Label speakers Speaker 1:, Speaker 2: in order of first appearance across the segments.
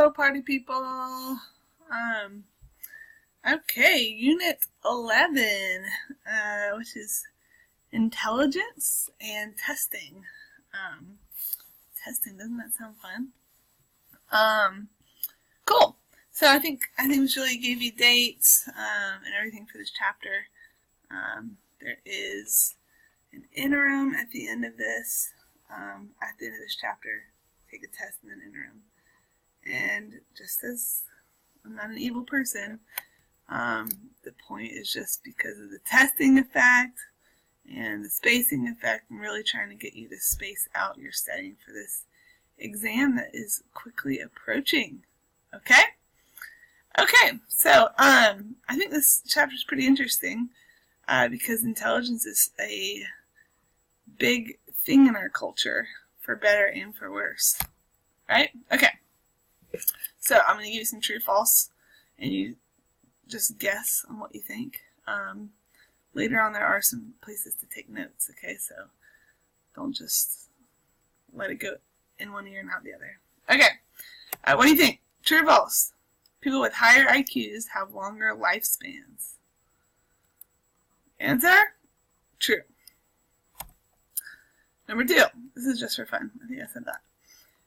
Speaker 1: Hello, party people. Okay, Unit 11, which is intelligence and testing. Testing, doesn't that sound fun? Cool. So I think Julie gave you dates and everything for this chapter. There is an interim at the end of this. At the end of this chapter, take a test and an interim. And just as I'm not an evil person, the point is just because of the testing effect and the spacing effect, I'm really trying to get you to space out your studying for this exam that is quickly approaching. Okay? Okay, so I think this chapter is pretty interesting because intelligence is a big thing in our culture, for better and for worse. Right? Okay. So I'm going to give you some true false, and you just guess on what you think. Later on, there are some places to take notes, okay? So don't just let it go in one ear and out the other. Okay. What do you think? True or false? People with higher IQs have longer lifespans. Answer? True. Number 2. This is just for fun. I think I said that.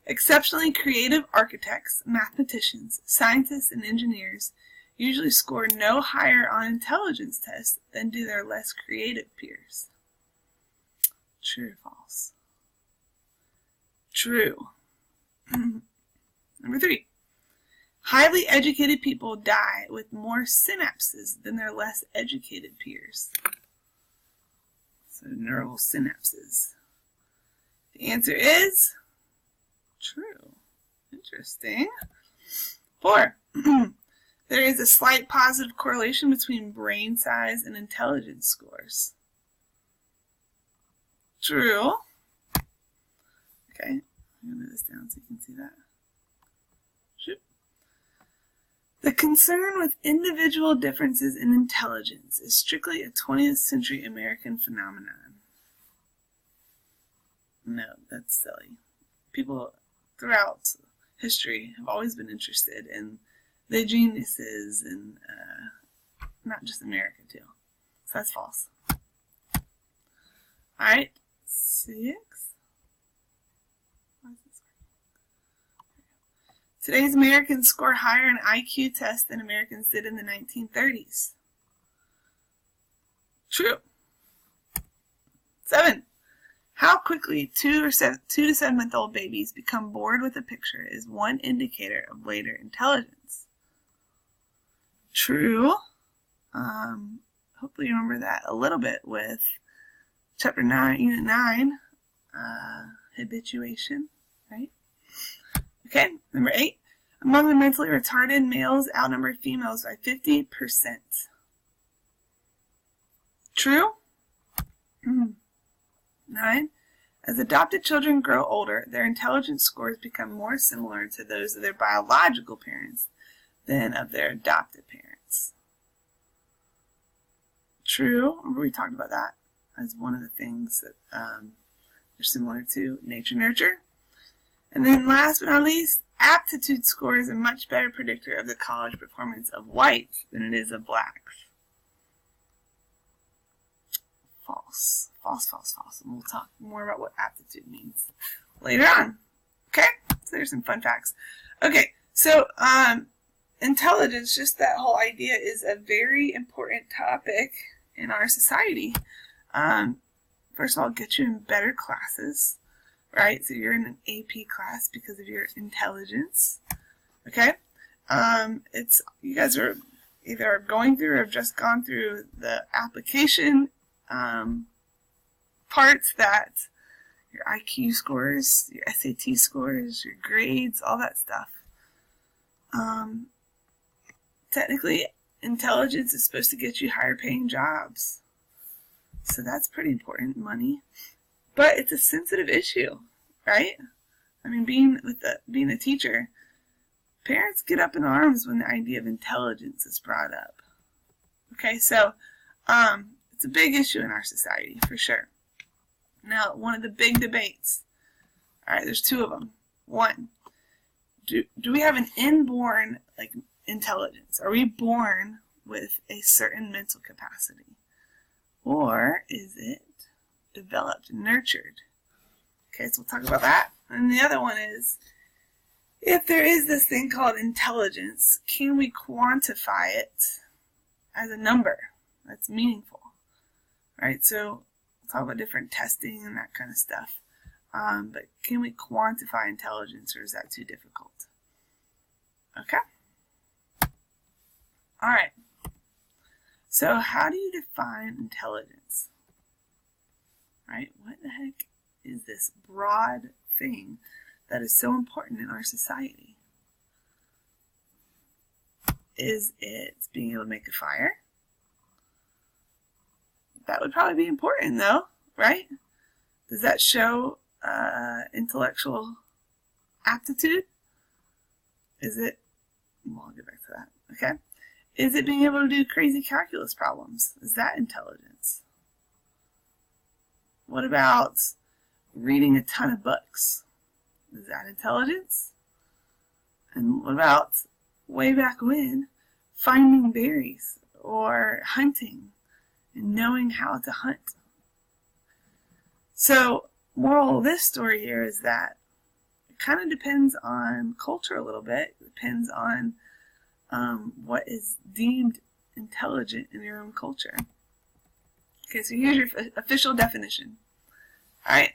Speaker 1: Exceptionally creative architects, mathematicians, scientists, and engineers usually score no higher on intelligence tests than do their less creative peers. True or false? True. Number 3. Highly educated people die with more synapses than their less educated peers. So neural synapses. The answer is true. Interesting. 4. There is a slight positive correlation between brain size and intelligence scores. True. Okay, I'm going to move this down so you can see that. Shoot. The concern with individual differences in intelligence is strictly a 20th century American phenomenon. No, that's silly. People throughout history have always been interested in the geniuses and not just America too. So that's false. Alright, 6. Today's Americans score higher in IQ tests than Americans did in the 1930s. True. 7. How quickly 2 to 7-month-old babies become bored with a picture is one indicator of later intelligence. True. Hopefully you remember that a little bit with Chapter 9, Unit 9, habituation, right? Okay, number 8. Among the mentally retarded, males outnumber females by 50%. True. 9. As adopted children grow older, their intelligence scores become more similar to those of their biological parents than of their adopted parents. True. Remember we talked about that as one of the things that are similar to nature-nurture. And then last but not least, aptitude score is a much better predictor of the college performance of whites than it is of blacks. False. False, false, false. And we'll talk more about what aptitude means later on. Okay? So there's some fun facts. Okay, so intelligence, just that whole idea, is a very important topic in our society. First of all, get you in better classes, right? So you're in an AP class because of your intelligence. Okay? You guys are either going through or have just gone through the application parts that your IQ scores, your SAT scores, your grades, all that stuff. Technically, intelligence is supposed to get you higher paying jobs. So that's pretty important, money. But it's a sensitive issue, right? I mean, being a teacher, parents get up in arms when the idea of intelligence is brought up. Okay, so it's a big issue in our society, for sure. Now, one of the big debates, all right, there's 2 of them. 1, do we have an inborn intelligence? Are we born with a certain mental capacity? Or is it developed and nurtured? Okay, so we'll talk about that. And the other one is, if there is this thing called intelligence, can we quantify it as a number that's meaningful? Right, so we'll talk about different testing and that kind of stuff. But can we quantify intelligence, or is that too difficult? Okay? Alright. So how do you define intelligence? Right? What the heck is this broad thing that is so important in our society? Is it being able to make a fire? That would probably be important though, right? Does that show intellectual aptitude? Is it, well, I'll get back to that, okay? Is it being able to do crazy calculus problems? Is that intelligence? What about reading a ton of books? Is that intelligence? And what about, way back when, finding berries or hunting and knowing how to hunt? So, moral of this story here is that it kind of depends on culture a little bit. It depends on what is deemed intelligent in your own culture. Okay, so here's your official definition. Alright.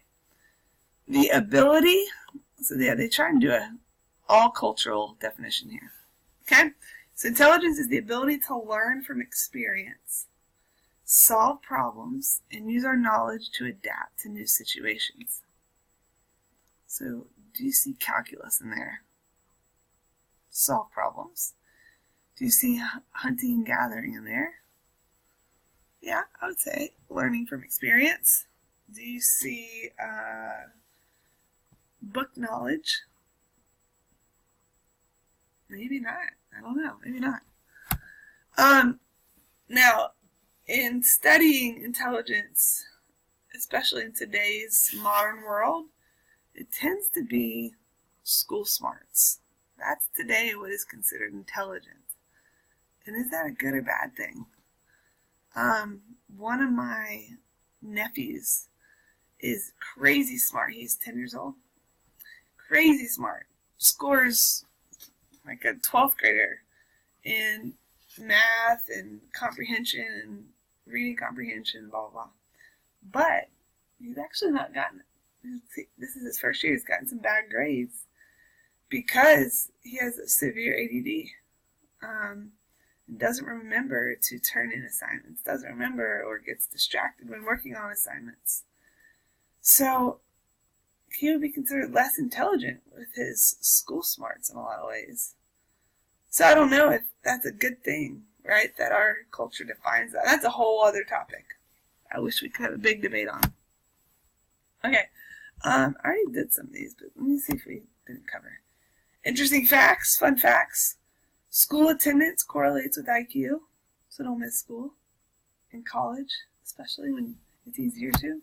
Speaker 1: The ability, so yeah, they try and do a all-cultural definition here. Okay? So intelligence is the ability to learn from experience, solve problems, and use our knowledge to adapt to new situations. So, do you see calculus in there? Solve problems. Do you see hunting and gathering in there? Yeah, I would say learning from experience. Do you see book knowledge? Maybe not. I don't know. Maybe not. Now, in studying intelligence, especially in today's modern world, it tends to be school smarts. That's today what is considered intelligent. And is that a good or bad thing? One of my nephews is crazy smart. He's 10 years old. Crazy smart. Scores like a 12th grader in math and comprehension and reading comprehension, blah, blah, blah. But he's actually not gotten it. This is his first year. He's gotten some bad grades because he has a severe ADD. Doesn't remember to turn in assignments, doesn't remember or gets distracted when working on assignments. So he would be considered less intelligent with his school smarts in a lot of ways. So I don't know if that's a good thing, right? That our culture defines that. That's a whole other topic I wish we could have a big debate on. Okay, I already did some of these, but let me see if we didn't cover. Interesting facts, fun facts. School attendance correlates with IQ, so don't miss school in college, especially when it's easier to.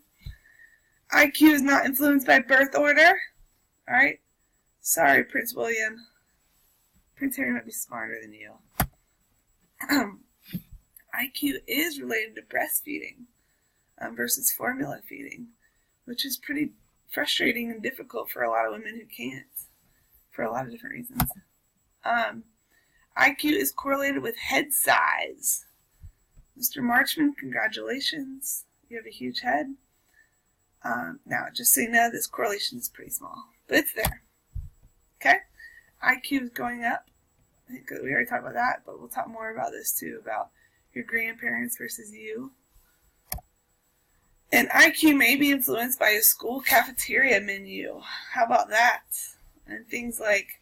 Speaker 1: IQ is not influenced by birth order. Alright? Sorry, Prince William. Prince Harry might be smarter than you. IQ is related to breastfeeding versus formula feeding, which is pretty frustrating and difficult for a lot of women who can't, for a lot of different reasons. IQ is correlated with head size. Mr. Marchman, congratulations. You have a huge head. Now, just so you know, this correlation is pretty small, but it's there. Okay? IQ is going up. I think we already talked about that, but we'll talk more about this too, about your grandparents versus you. And IQ may be influenced by a school cafeteria menu. How about that? And things like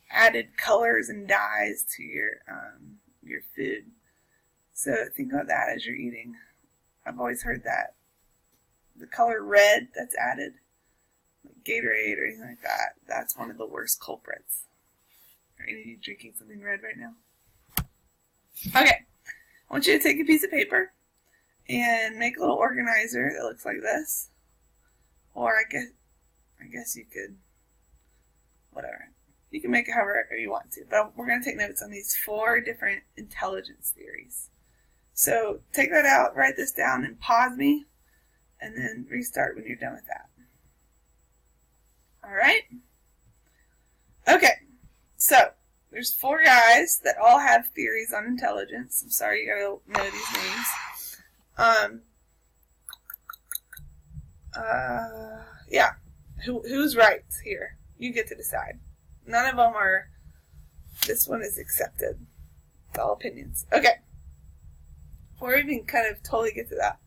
Speaker 1: added colors and dyes to your food. So think about that as you're eating. I've always heard that. The color red that's added, like Gatorade or anything like that, that's one of the worst culprits. Are any of you drinking something red right now? Okay, I want you to take a piece of paper and make a little organizer that looks like this. Or I guess you could, whatever. You can make it however you want to, but we're going to take notes on these 4 different intelligence theories. So take that out, write this down, and pause me, and then restart when you're done with that. All right? Okay, so there's 4 guys that all have theories on intelligence. I'm sorry you gotta know these names. Yeah. Who's right here? You get to decide. None of them are, this one is accepted. It's all opinions. Okay. Before we even kind of totally get to that,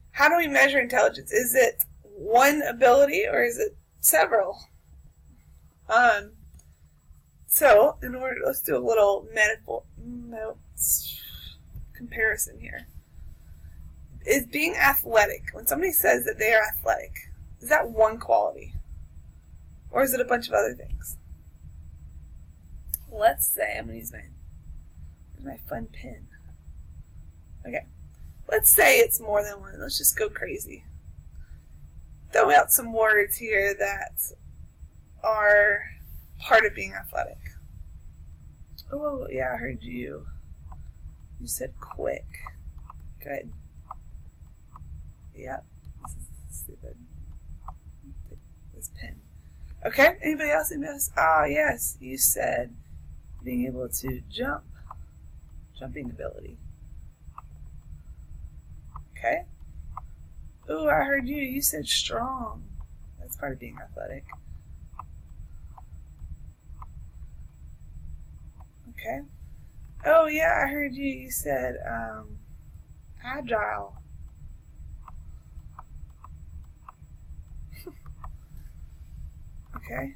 Speaker 1: how do we measure intelligence? Is it one ability or is it several? So, let's do a little comparison here. Is being athletic, when somebody says that they are athletic, is that one quality? Or is it a bunch of other things? Let's say, I'm going to use my fun pen. Okay. Let's say it's more than one. Let's just go crazy. Throw out some words here that are part of being athletic. Oh, yeah, I heard you. You said quick. Good. Yep. This is stupid. Take this pen. Okay, anybody else? Ah, yes, you said being able to jump. Jumping ability. Okay. Ooh, I heard you. You said strong. That's part of being athletic. Okay. Oh, yeah, I heard you. You said agile. Okay.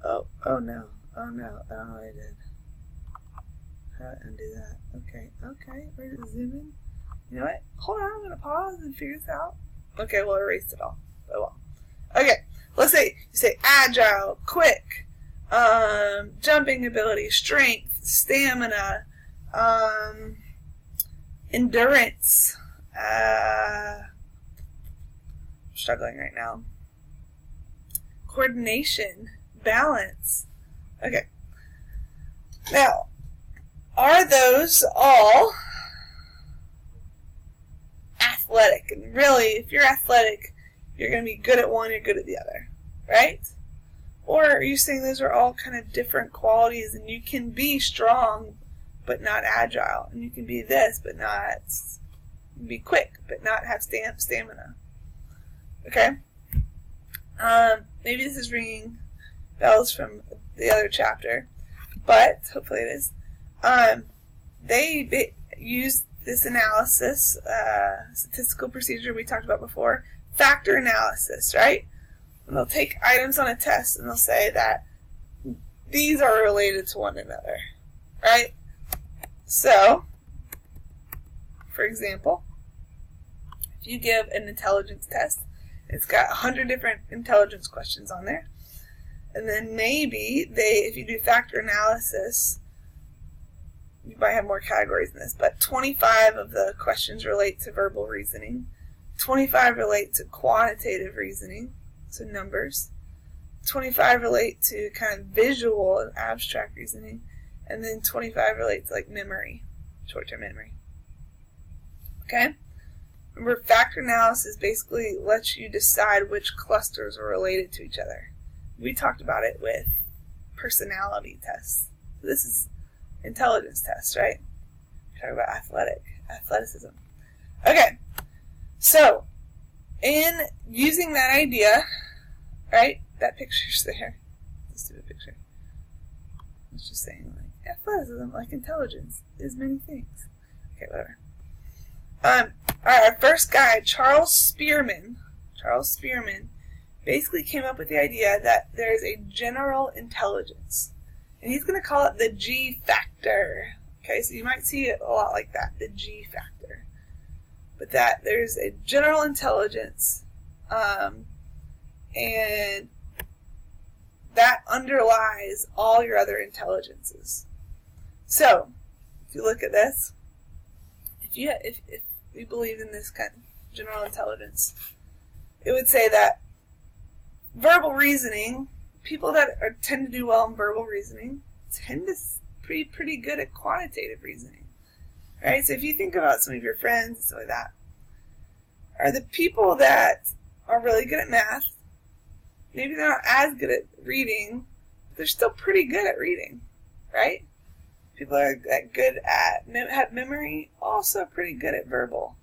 Speaker 1: Oh no. Oh I did. How to undo that? Okay. We're gonna zoom in. You know what? Hold on, I'm gonna pause and figure this out. Okay, we'll erase it all. Oh well. Okay. Let's say you say agile, quick, jumping ability, strength, stamina, endurance. I'm struggling right now. Coordination, balance. Okay. Now, are those all athletic? And really, if you're athletic, you're going to be good at one, you're good at the other, right? Or are you saying those are all kind of different qualities and you can be strong but not agile, and you can be this but not, be quick but not have stamina? Okay? Maybe this is ringing bells from the other chapter, but hopefully it is. They use this analysis, statistical procedure we talked about before, factor analysis, right? And they'll take items on a test and they'll say that these are related to one another, right? So, for example, if you give an intelligence test, it's got 100 different intelligence questions on there. And then maybe if you do factor analysis, you might have more categories than this, but 25 of the questions relate to verbal reasoning, 25 relate to quantitative reasoning, so numbers, 25 relate to kind of visual and abstract reasoning, and then 25 relate to like memory, short-term memory. Okay? Remember, factor analysis basically lets you decide which clusters are related to each other. We talked about it with personality tests. This is intelligence tests, right? We're talking about athleticism. Okay, so in using that idea, right? That picture's there. Let's do a picture. It's just saying like athleticism, like intelligence, is many things. Okay, whatever. Alright, our first guy, Charles Spearman, basically came up with the idea that there is a general intelligence. And he's going to call it the G factor. Okay, so you might see it a lot like that, the G factor. But that there's a general intelligence, and that underlies all your other intelligences. So, if you look at this, if you believed in this kind of general intelligence, it would say that verbal reasoning people that tend to do well in verbal reasoning tend to be pretty good at quantitative reasoning, right? So if you think about some of your friends and stuff like that, are the people that are really good at math, maybe they're not as good at reading, but they're still pretty good at reading, right? People are good at have memory, also pretty good at verbal.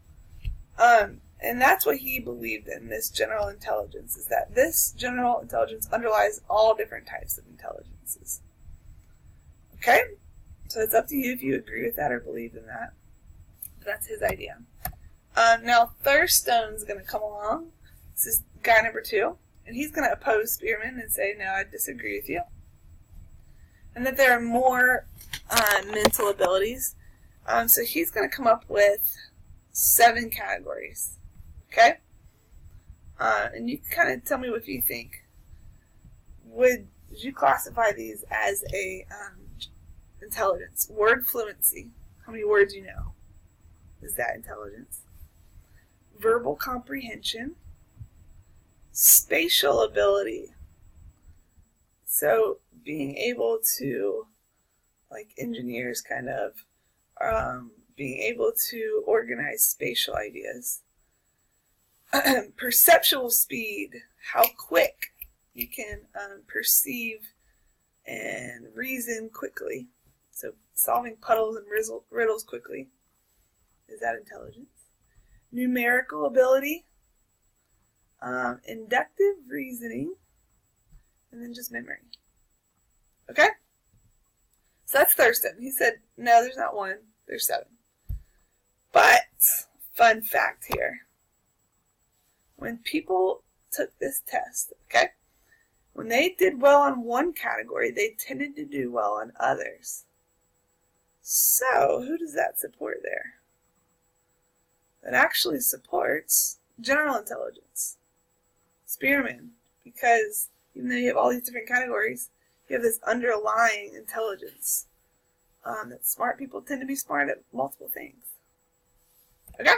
Speaker 1: And that's what he believed in, this general intelligence, is that this general intelligence underlies all different types of intelligences. Okay? So it's up to you if you agree with that or believe in that. That's his idea. Now, Thurstone's going to come along. This is guy number 2. And he's going to oppose Spearman and say, no, I disagree with you. And that there are more mental abilities. So he's going to come up with 7 categories. Okay? And you can kind of tell me what you think. Would you classify these as a intelligence? Word fluency. How many words you know? Is that intelligence? Verbal comprehension. Spatial ability. So being able to, like engineers kind of, being able to organize spatial ideas. Perceptual speed, how quick you can perceive and reason quickly. So solving puzzles and riddles quickly. Is that intelligence? Numerical ability, inductive reasoning, and then just memory. Okay? So that's Thurston. He said, no, there's not 1, there's 7. But, fun fact here. When people took this test, okay, when they did well on one category, they tended to do well on others. So, who does that support there? That actually supports general intelligence. Spearman. Because even though you have all these different categories, you have this underlying intelligence. That smart people tend to be smart at multiple things. Okay?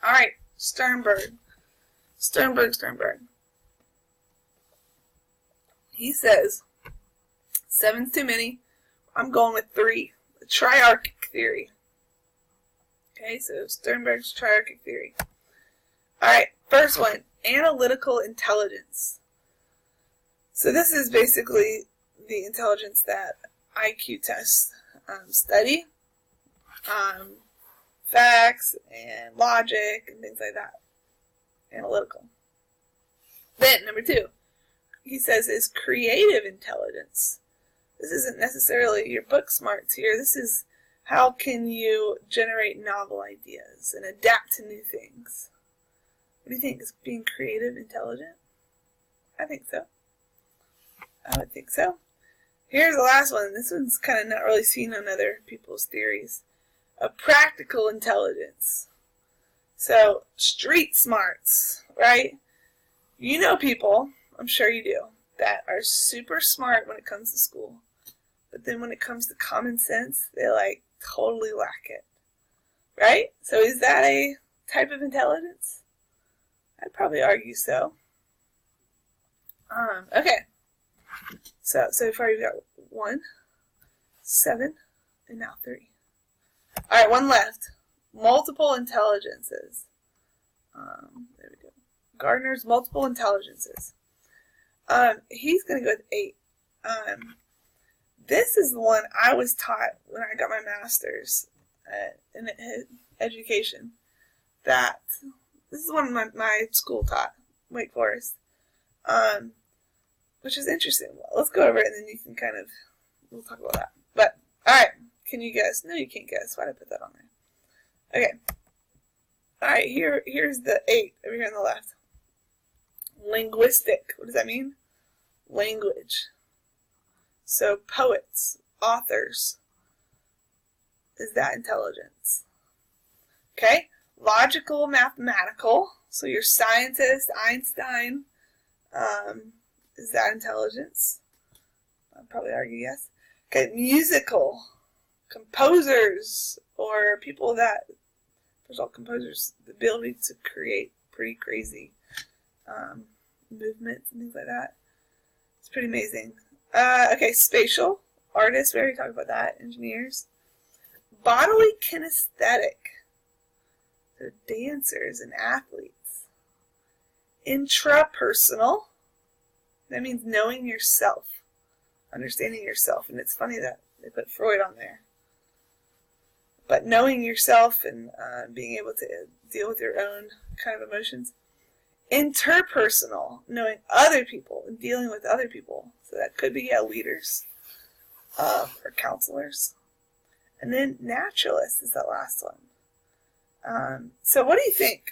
Speaker 1: Alright, Sternberg. He says, 7's too many. I'm going with 3. The triarchic theory. Okay, so Sternberg's triarchic theory. Alright, first one, analytical intelligence. So this is basically the intelligence that IQ tests study. Facts and logic and things like that. Analytical. Then, number 2, he says is creative intelligence. This isn't necessarily your book smarts here. This is how can you generate novel ideas and adapt to new things. What do you think? Is being creative intelligent? I think so. I would think so. Here's the last one. This one's kind of not really seen on other people's theories. A practical intelligence. So, street smarts, right? You know people, I'm sure you do, that are super smart when it comes to school. But then when it comes to common sense, they totally lack it. Right? So is that a type of intelligence? I'd probably argue so. Okay. So far you've got 1, 7, and now 3. Alright, 1 left. Multiple intelligences. There we go. Gardner's multiple intelligences. He's going to go with 8. This is the one I was taught when I got my master's in education. That this is one my school taught, Wake Forest, which is interesting. Well, let's go over it and then you can we'll talk about that. But, alright, can you guess? No, you can't guess. Why did I put that on there? Okay. Alright, here's the 8 over here on the left. Linguistic. What does that mean? Language. So poets, authors, is that intelligence? Okay? Logical, mathematical. So your scientist, Einstein, is that intelligence? I'd probably argue yes. Okay, musical. Composers, or people that, first of all, composers, the ability to create pretty crazy movements and things like that. It's pretty amazing. Okay, spatial artists. We already talked about that. Engineers. Bodily kinesthetic. So dancers and athletes. Intrapersonal. That means knowing yourself. Understanding yourself. And it's funny that they put Freud on there. But knowing yourself and being able to deal with your own kind of emotions. Interpersonal, knowing other people and dealing with other people. So that could be leaders or counselors. And then naturalist is that last one. So what do you think?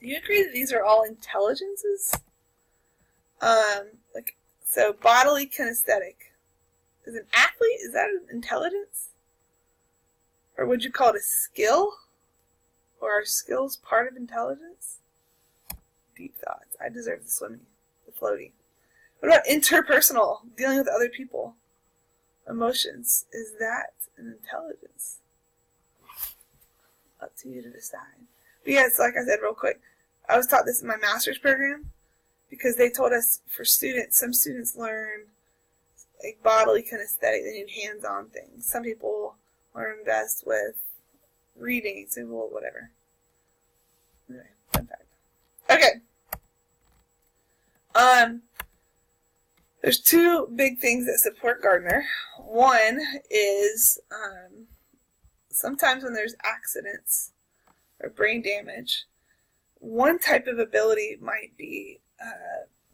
Speaker 1: Do you agree that these are all intelligences? So bodily kinesthetic. Is an athlete, is that an intelligence? Or would you call it a skill? Or are skills part of intelligence? Deep thoughts. I deserve the swimming, the floaty. What about interpersonal, dealing with other people? Emotions. Is that an intelligence? Up to you to decide. But yes, like I said real quick, I was taught this in my master's program because they told us for students, some students learn like bodily kinesthetic, they need hands-on things. Some people learn best with reading, some people whatever. Anyway, fun fact. Okay. There's two big things that support Gardner. One is sometimes when there's accidents or brain damage, one type of ability might be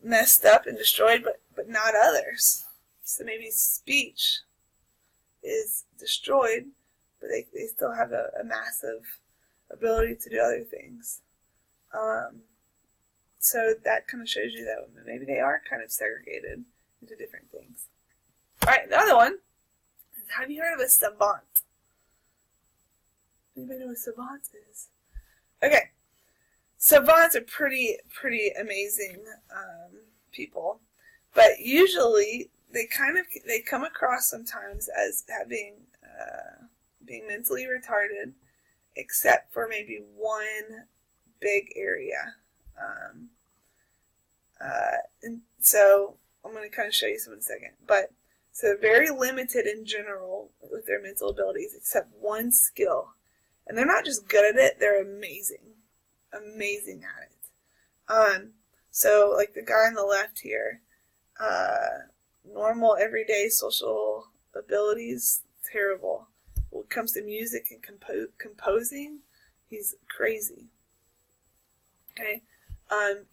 Speaker 1: messed up and destroyed, but not others. So maybe speech is destroyed, but they still have a massive ability to do other things. So that kind of shows you that maybe they are kind of segregated into different things. Alright, the other one is, have you heard of a savant? Anybody know what a savant is? Okay. Savants are pretty amazing people. But usually they come across sometimes as having being mentally retarded, except for maybe one big area. And so I'm going to kind of show you some in a second. But so they're very limited in general with their mental abilities, except one skill. And they're not just good at it, they're amazing. Amazing at it. So like the guy on the left here, normal everyday social abilities, terrible. When it comes to music and composing, he's crazy. Okay.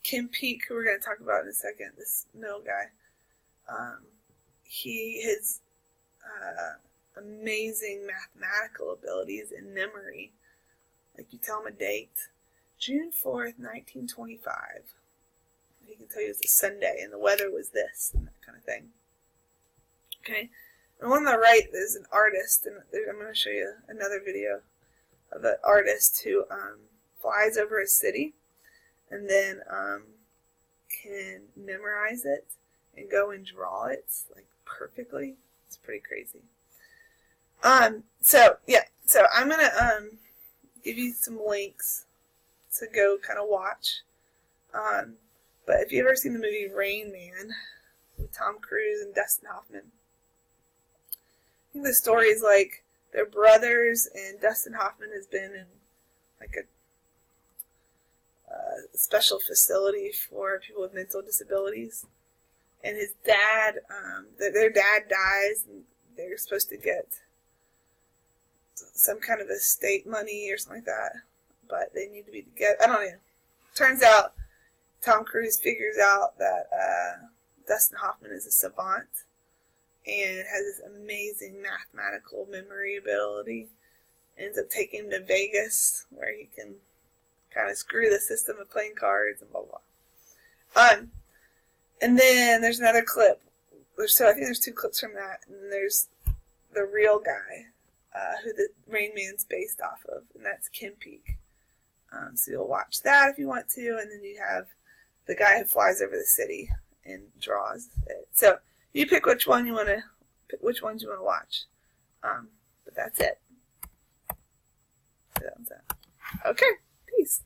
Speaker 1: Kim Peek, who we're going to talk about in a second, this middle guy, his amazing mathematical abilities and memory. Like you tell him a date, June 4th, 1925. He can tell you it's a Sunday and the weather was this and that kind of thing. Okay. And on the right is an artist, and I'm going to show you another video of an artist who flies over a city and then can memorize it and go and draw it like perfectly. It's pretty crazy. So I'm gonna give you some links to go kind of watch. But if you've ever seen the movie Rain Man with Tom Cruise and Dustin Hoffman, I think the story is like they're brothers, and Dustin Hoffman has been in like a special facility for people with mental disabilities, and his dad, their dad dies, and they're supposed to get some kind of estate money or something like that, but they need to be together. I don't know. Turns out Tom Cruise figures out that Dustin Hoffman is a savant and has this amazing mathematical memory ability. Ends up taking him to Vegas where he can kind of screw the system of playing cards and blah, blah. And then there's another clip. I think there's two clips from that. And then there's the real guy who the Rain Man's based off of, and that's Kim Peek. So you'll watch that if you want to, and then you have the guy who flies over the city and draws it. So you pick which ones you want to watch. But that's it. So that was that. Okay, peace.